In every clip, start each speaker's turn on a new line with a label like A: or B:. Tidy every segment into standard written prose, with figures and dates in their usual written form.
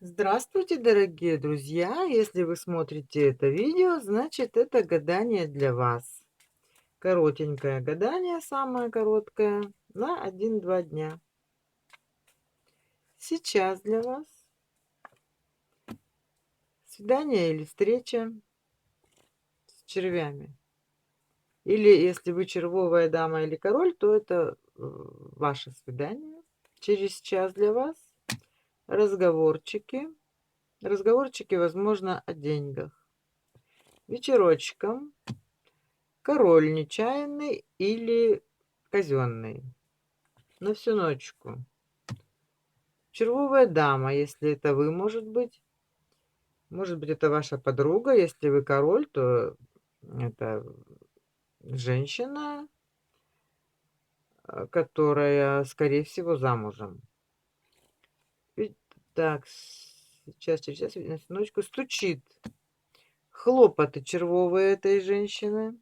A: Здравствуйте, дорогие друзья! Если вы смотрите это видео, значит это гадание для вас. Коротенькое гадание, самое короткое, на 1-2 дня. Сейчас для вас свидание или встреча с червями. Или если вы червовая дама или король, то это ваше свидание. Через час для вас разговорчики. Разговорчики, возможно, о деньгах. Вечерочком. Король нечаянный или казенный. На всю ночку. Червовая дама, если это вы, может быть. Может быть, это ваша подруга. Если вы король, то это женщина, которая, скорее всего, замужем. Так, сейчас, через час, на всю ночку стучит. Хлопоты червовые этой женщины.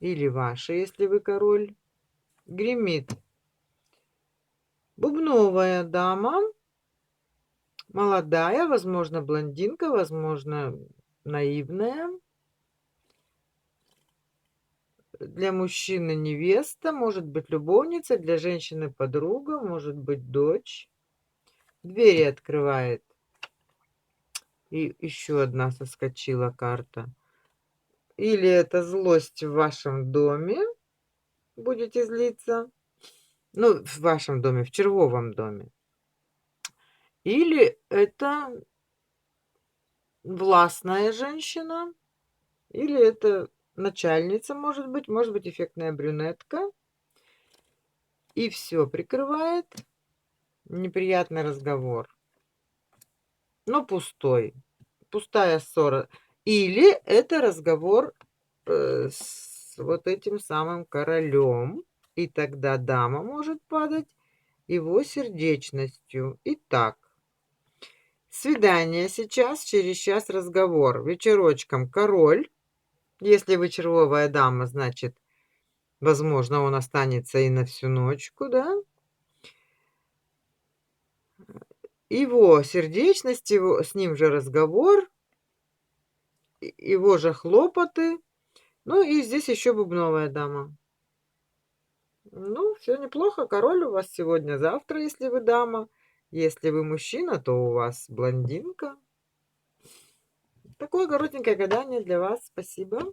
A: Или ваши, если вы король. Гремит. Бубновая дама. Молодая, возможно, блондинка, возможно, наивная. Для мужчины невеста, может быть, любовница, для женщины подруга, может быть, дочь. Двери открывает. И еще одна соскочила карта. Или это злость в вашем доме, будете злиться. Ну, в вашем доме, в червовом доме. Или это властная женщина. Или это начальница, может быть эффектная брюнетка. И все прикрывает неприятный разговор. Но пустой. Пустая ссора. Или это разговор с вот этим самым королем. И тогда дама может падать его сердечностью. Итак, свидание сейчас, через час разговор. Вечерочком король. Если вы червовая дама, значит, возможно, он останется и на всю ночку, да? Его сердечность, его, с ним же разговор, его же хлопоты. Ну и здесь еще бубновая дама. Ну, все неплохо. Король у вас сегодня, завтра, если вы дама. Если вы мужчина, то у вас блондинка. Такое коротенькое гадание для вас. Спасибо.